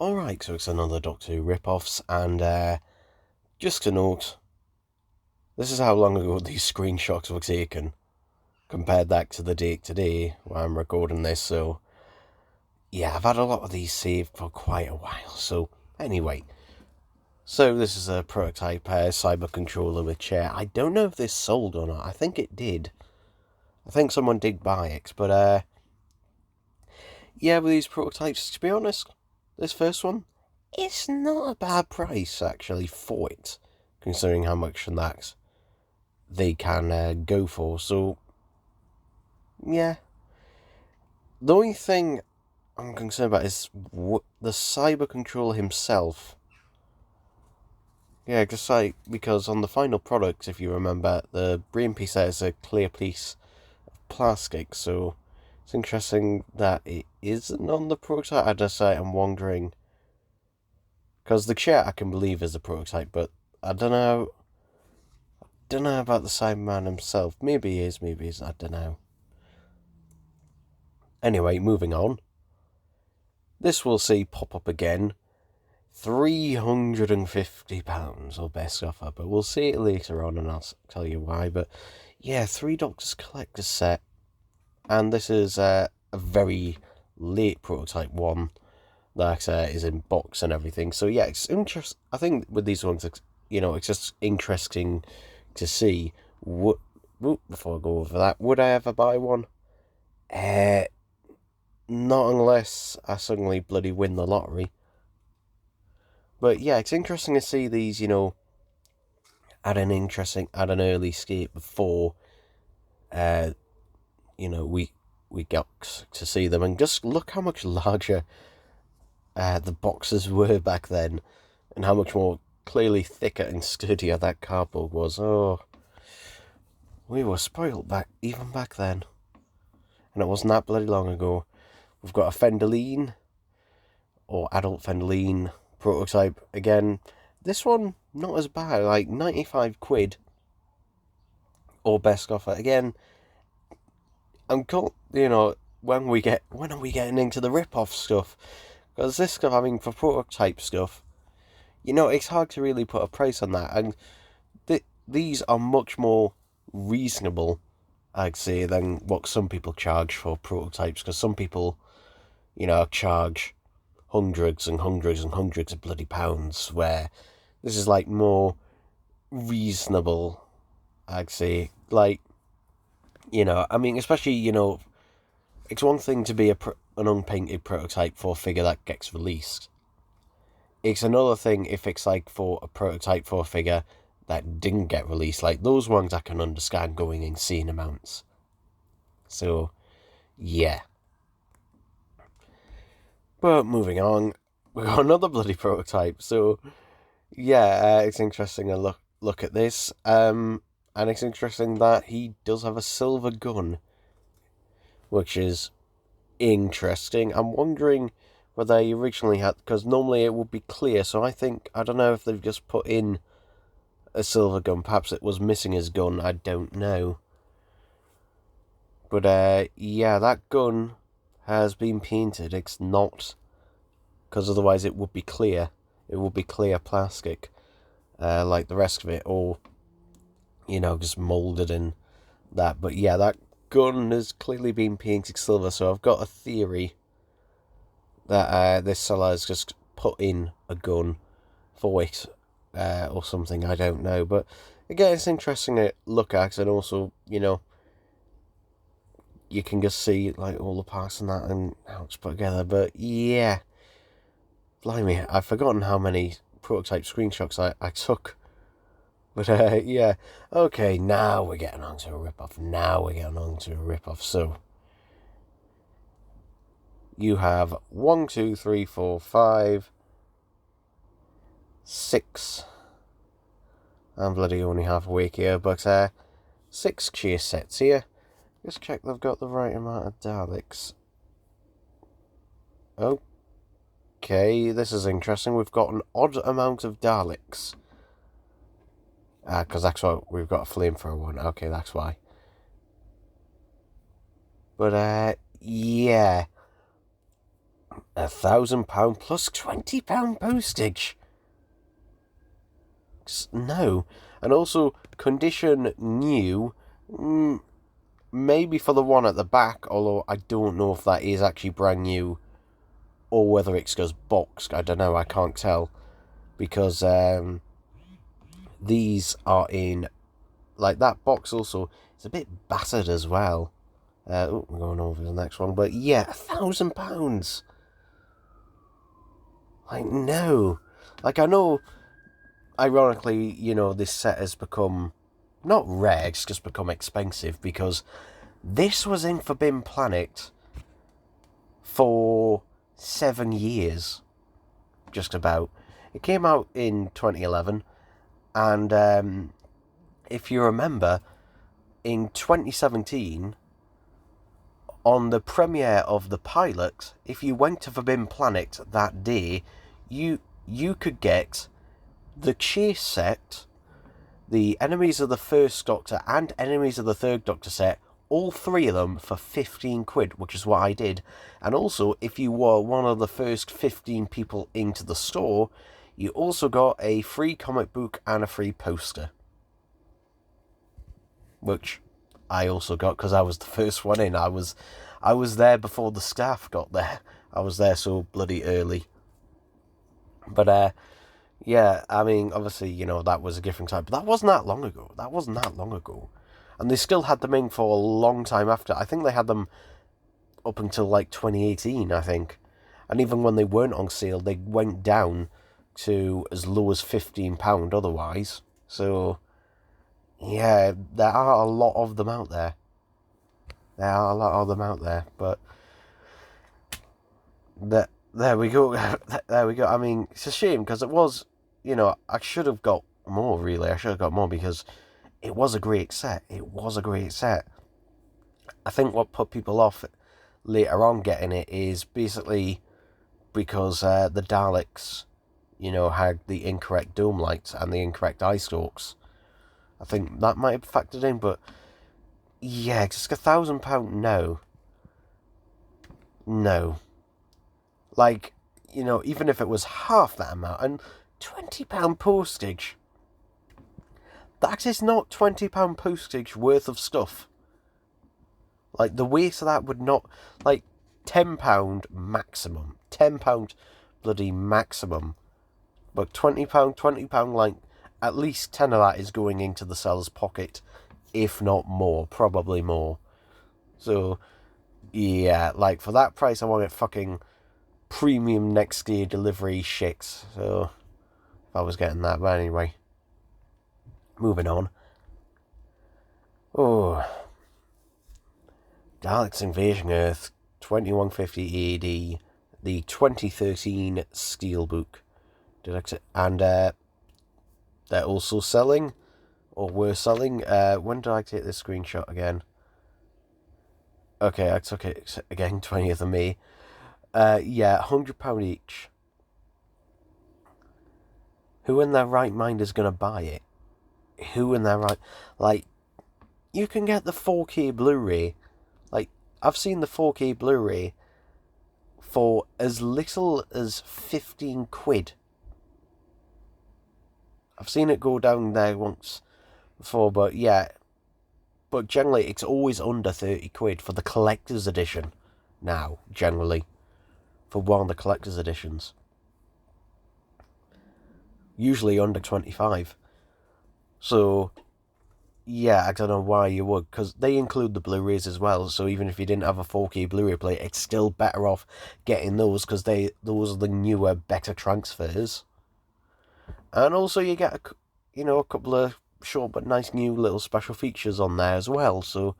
Alright, so it's another Doctor Who rip-offs, and just to note, this is how long ago these screenshots were taken, compared that to the date today, where I'm recording this, so yeah, I've had a lot of these saved for quite a while, so anyway. So this is a prototype cyber controller with chair. I don't know if this sold or not, I think it did. I think someone did buy it, but yeah, with these prototypes, to be honest, this first one, it's not a bad price, actually, for it, considering how much that they can go for. So, yeah. The only thing I'm concerned about is the cyber controller himself. Yeah, because on the final product, if you remember, the brain piece there is a clear piece of plastic, so it's interesting that it isn't on the prototype. I'm wondering, because the chair I can believe is a prototype, but I don't know about the Cyberman himself. Maybe he is, maybe he's not, I don't know. Anyway, moving on. This we'll see pop up again. £350 or best offer, but we'll see it later on and I'll tell you why. But yeah, 3 Doctors Collector's set. And this is a very late prototype one that is in box and everything. So yeah, it's interesting. I think with these ones, it's just interesting to see. Before I go over that, would I ever buy one? Not unless I suddenly bloody win the lottery. But yeah, it's interesting to see these, at an early stage before, we got to see them, and just look how much larger the boxes were back then, and how much more clearly thicker and sturdier that cardboard was. Oh, we were spoiled even back then, and it wasn't that bloody long ago. We've got a Fenderline, or adult Fenderline prototype again. This one not as bad, like £95, or best offer again. I'm when are we getting into the rip-off stuff? Because this stuff, for prototype stuff, it's hard to really put a price on that, and these are much more reasonable, I'd say, than what some people charge for prototypes, because some people, charge hundreds and hundreds and hundreds of bloody pounds, where this is like more reasonable, I'd say. Like, especially, it's one thing to be an unpainted prototype for a figure that gets released. It's another thing if it's like for a prototype for a figure that didn't get released. Like those ones I can understand going insane amounts. So, yeah. But moving on, we got another bloody prototype. So, yeah, it's interesting to look at this. And it's interesting that he does have a silver gun, which is interesting. I'm wondering whether he originally had, because normally it would be clear. So I don't know if they've just put in a silver gun. Perhaps it was missing his gun. I don't know. But yeah, that gun has been painted. It's not, because otherwise it would be clear. It would be clear plastic, like the rest of it, or just molded in that. But yeah, that gun has clearly been painted silver. So I've got a theory that this seller has just put in a gun for it, or something. I don't know. But again, it's interesting to look at, and also you can just see like all the parts and that and how it's put together. But yeah, blimey, I've forgotten how many prototype screenshots I took. But yeah, okay, now we're getting on to a rip-off. So you have 1, 2, 3, 4, 5, 6. I'm bloody only half awake here, but 6 chase sets here. Just check they've got the right amount of Daleks. Okay, this is interesting. We've got an odd amount of Daleks. Because that's what we've got a flamethrower one. Okay, that's why. But yeah. £1,000 plus £20 postage. No. And also, condition new, maybe for the one at the back, although I don't know if that is actually brand new or whether it's just boxed. I don't know, I can't tell. Because these are in, like, that box also is a bit battered as well. We're going over to the next one. But yeah, £1,000. Like, no. Like, I know, ironically, this set has become, not rare, it's just become expensive, because this was in Forbidden Planet for 7 years, just about. It came out in 2011, and if you remember, in 2017, on the premiere of the pilot, if you went to Forbidden Planet that day, you could get the chase set, the Enemies of the First Doctor and Enemies of the Third Doctor set, all three of them for 15 quid, which is what I did. And also, if you were one of the first 15 people into the store, you also got a free comic book and a free poster. Which I also got because I was the first one in. I was there before the staff got there. I was there so bloody early. But yeah, I mean, obviously, that was a different time. But that wasn't that long ago. And they still had them in for a long time after. I think they had them up until like 2018, I think. And even when they weren't on sale, they went down to as low as £15 otherwise. So, yeah, there are a lot of them out there. But there we go. There we go. I mean, it's a shame because it was, I should have got more, really. I should have got more because it was a great set. I think what put people off later on getting it is basically because the Daleks, had the incorrect dome lights and the incorrect eye stalks. I think that might have factored in, but yeah, just £1,000, no. Like, even if it was half that amount, and £20 postage, that is not £20 postage worth of stuff. Like, the waste of that would not, like, £10 maximum. £10 bloody maximum. But £20, like, at least 10 of that is going into the seller's pocket, if not more, probably more. So, yeah, like, for that price, I want it fucking premium next day delivery shit. So, if I was getting that, but anyway. Moving on. Oh. Daleks Invasion Earth, 2150 AD, the 2013 Steelbook. And they're also selling, or were selling. When did I take this screenshot again? Okay, I took it again, 20th of May. Yeah, £100 each. Who in their right mind is going to buy it? Who in their right... Like, you can get the 4K Blu-ray. Like, I've seen the 4K Blu-ray for as little as 15 quid. I've seen it go down there once before, but yeah. But generally, it's always under 30 quid for the collector's edition now, generally. For one of the collector's editions. Usually under 25. So, yeah, I don't know why you would, because they include the Blu-rays as well, so even if you didn't have a 4K Blu-ray player, it's still better off getting those, because those are the newer, better transfers. And also you get, a couple of short but nice new little special features on there as well, so,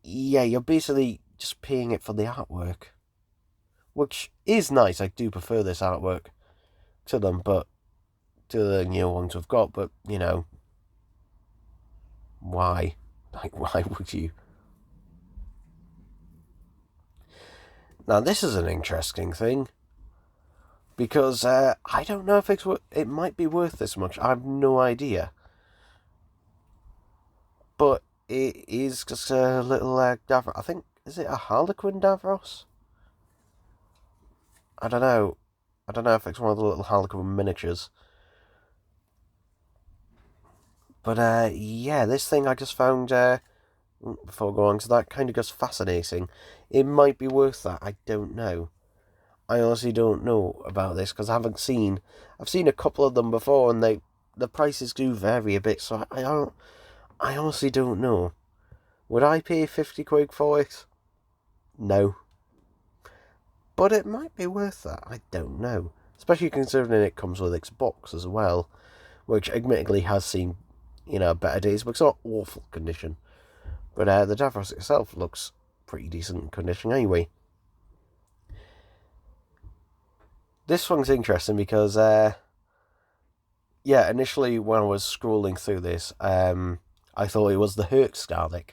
yeah, you're basically just paying it for the artwork. Which is nice, I do prefer this artwork to them, but to the new ones we've got, but, why? Like, why would you? Now, this is an interesting thing, because I don't know if it might be worth this much. I have no idea. But it is just a little Davros. I think, is it a Harlequin Daviros? I don't know. I don't know if it's one of the little Harlequin miniatures. But, yeah, this thing I just found, before going to that, kind of just fascinating. It might be worth that, I don't know. I honestly don't know about this, because I've seen a couple of them before, and the prices do vary a bit, so I honestly don't know. Would I pay 50 quid for it? No. But it might be worth that, I don't know. Especially considering it comes with its box as well, which admittedly has seen, better days, but it's not awful condition. But the Davros itself looks pretty decent condition anyway. This one's interesting because, initially when I was scrolling through this, I thought it was the Herc Dalek.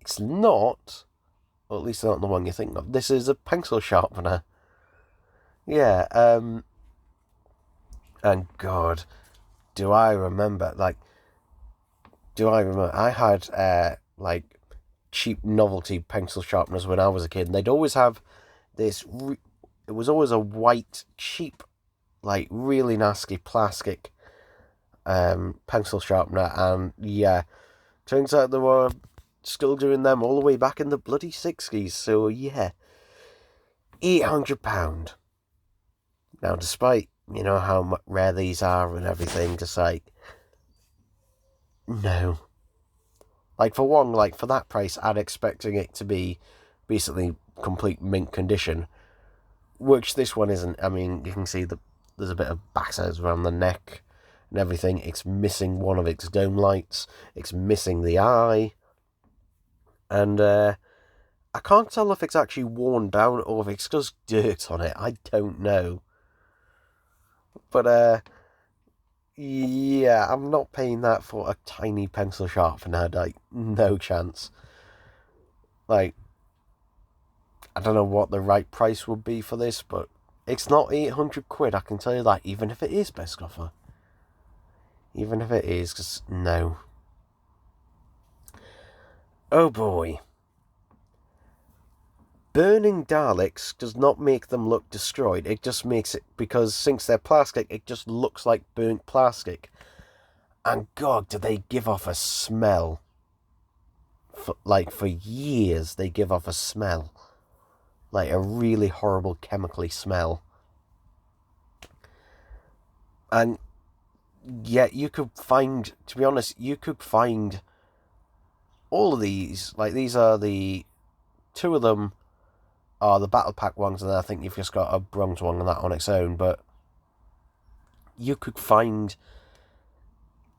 It's not, or at least not the one you think of. This is a pencil sharpener. Yeah, and God, do I remember, I had, cheap novelty pencil sharpeners when I was a kid, and they'd always have this, it was always a white, cheap, really nasty plastic, pencil sharpener, and yeah, turns out they were still doing them all the way back in the bloody 60s, so yeah, £800. Now, despite, how rare these are and everything, just no. For one, for that price, I'd expecting it to be basically complete mint condition, which this one isn't. I mean, you can see there's a bit of batters around the neck and everything. It's missing one of its dome lights. It's missing the eye. And I can't tell if it's actually worn down or if it's just dirt on it. I don't know. But, yeah, I'm not paying that for a tiny pencil sharpener. No chance. I don't know what the right price would be for this, but it's not 800 quid, I can tell you that, even if it is best offer. Even if it is, because no. Oh boy. Burning Daleks does not make them look destroyed. It just makes it, because since they're plastic, it just looks like burnt plastic. And God, do they give off a smell. For years, they give off a smell. A really horrible chemically smell. And yet you could find, to be honest, all of these. These are the, two of them are the battle pack ones, and I think you've just got a bronze one and that on its own, but you could find,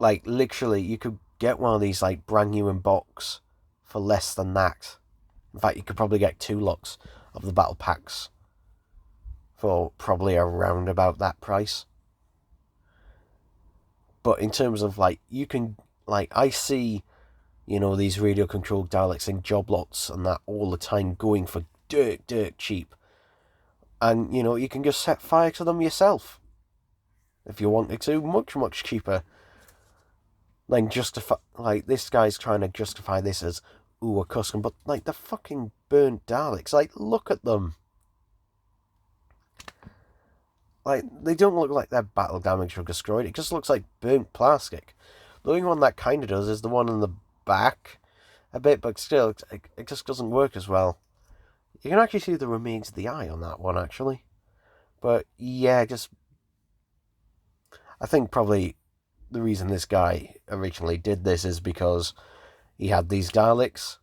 literally, you could get one of these, brand new in box for less than that. In fact, you could probably get 2 lots of the battle packs for probably around about that price. But in terms of, you can, I see, these radio-controlled Daleks in job lots and that all the time going for dirt cheap. And, you can just set fire to them yourself. If you wanted to, much cheaper. This guy's trying to justify this as, a custom, but, the fucking burnt Daleks, look at them. They don't look like they're battle damaged or destroyed, it just looks like burnt plastic. The only one that kind of does is the one in the back, a bit, but still, it just doesn't work as well. You can actually see the remains of the eye on that one, actually. But, yeah, I think probably the reason this guy originally did this is because he had these Daleks.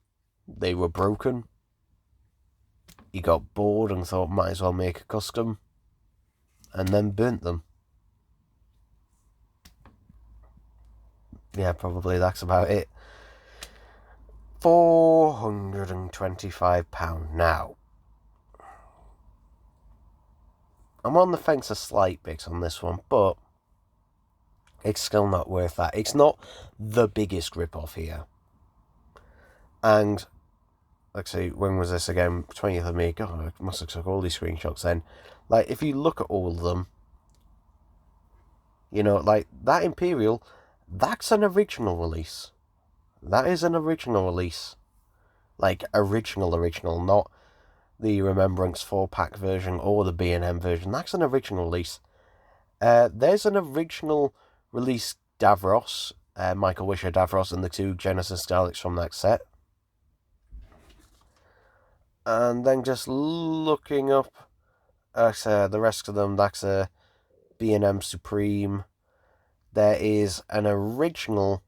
They were broken. He got bored and thought, might as well make a custom. And then burnt them. Yeah, probably that's about it. £425 now. I'm on the fence a slight bit on this one, but it's still not worth that. It's not the biggest rip-off here. And, let's see, when was this again? 20th of May. God, I must have took all these screenshots then. If you look at all of them, that Imperial, that's an original release. That is an original release. Original, not the Remembrance 4-pack version or the B&M version. That's an original release. There's an original release Davros, Michael Wisher Davros, and the 2 Genesis Daleks from that set. And then just looking up at the rest of them, that's a B&M Supreme. There is an original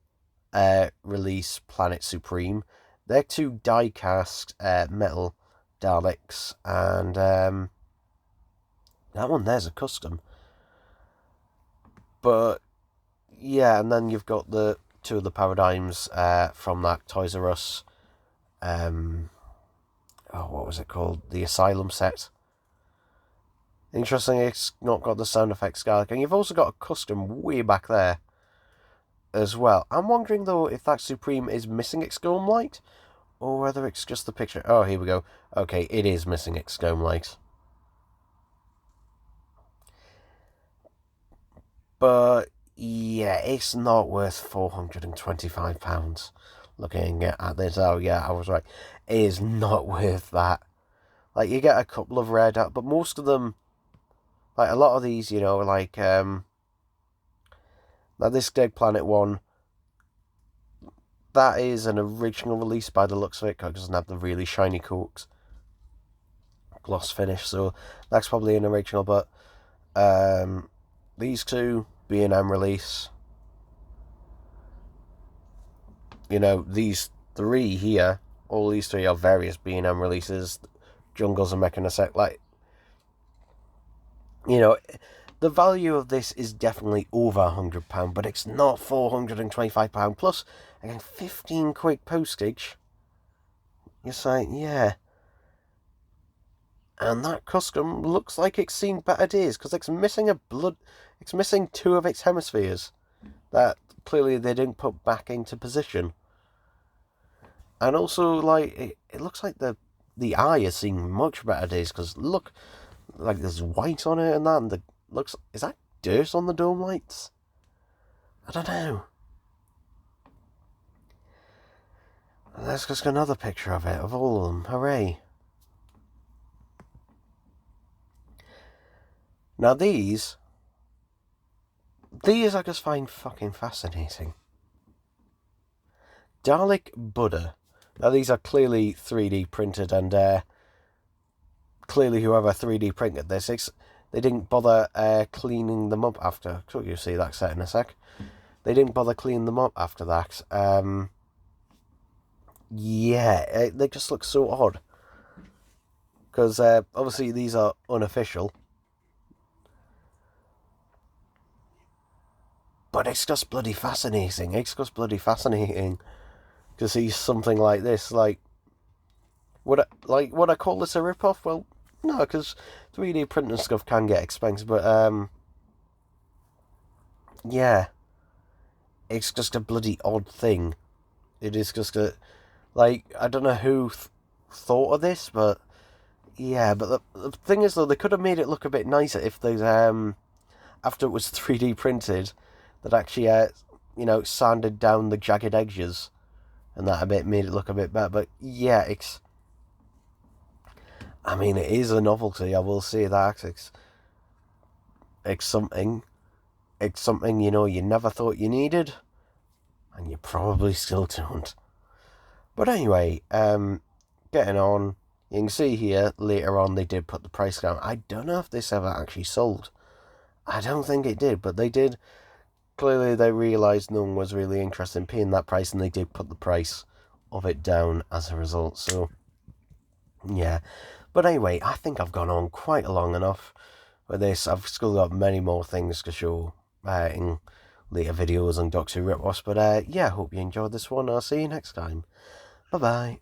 release Planet Supreme. They're 2 die-cast metal Daleks, and that one there's a custom. But yeah, and then you've got the 2 of the Paradigms from that Toys R Us. What was it called? The Asylum set. Interesting, it's not got the sound effects Dalek, and you've also got a custom way back there as well. I'm wondering though if that Supreme is missing its dome light, or whether it's just the picture. Oh, here we go. Okay, it is missing its dome light. But yeah, it's not worth £425. Looking at this, oh yeah, I was right. It is not worth that. Like, you get a couple of rare Daleks, but most of them, like a lot of these, like this Dead Planet one, that is an original release by the looks of it, because it doesn't have the really shiny coats, gloss finish, so that's probably an original. But these 2 B&M release, these 3 here, all these 3 are various B&M releases. Jungles and Mechanisect, like, the value of this is definitely over £100, but it's not £425 plus, again, 15 quid postage. You're saying, yeah. And that custom looks like it's seen better days, because it's missing it's missing 2 of its hemispheres that clearly they didn't put back into position. And also, like, it looks like the eye is seeing much better days, because look, like, there's white on it and that, and is that dirt on the dome lights? I don't know. And there's just another picture of it, of all of them. Hooray. Now these I just find fucking fascinating. Dalek Buddha. Now these are clearly 3D printed, and clearly whoever 3D printed this, they didn't bother cleaning them up after. So you'll see that set in a sec. They didn't bother cleaning them up after that. Yeah, they just look so odd. Because obviously these are unofficial. But it's just bloody fascinating. It's just bloody fascinating to see something like this. Like, would I call this a rip-off? Well, no, because 3D printing stuff can get expensive. But yeah, it's just a bloody odd thing. It is just I don't know who thought of this, but yeah. But the thing is, though, they could have made it look a bit nicer if they after it was 3D printed, that actually sanded down the jagged edges, and that made it look a bit better. But yeah, it is a novelty, I will say that. It's something you never thought you needed, and you probably still don't. But anyway, getting on, you can see here later on they did put the price down. I don't know if this ever actually sold. I don't think it did, but they did. Clearly they realised no one was really interested in paying that price, and they did put the price of it down as a result. So yeah, but anyway, I think I've gone on quite long enough with this. I've still got many more things to show in later videos on Doctor Who rip-offs, but yeah, I hope you enjoyed this one. I'll see you next time. Bye bye.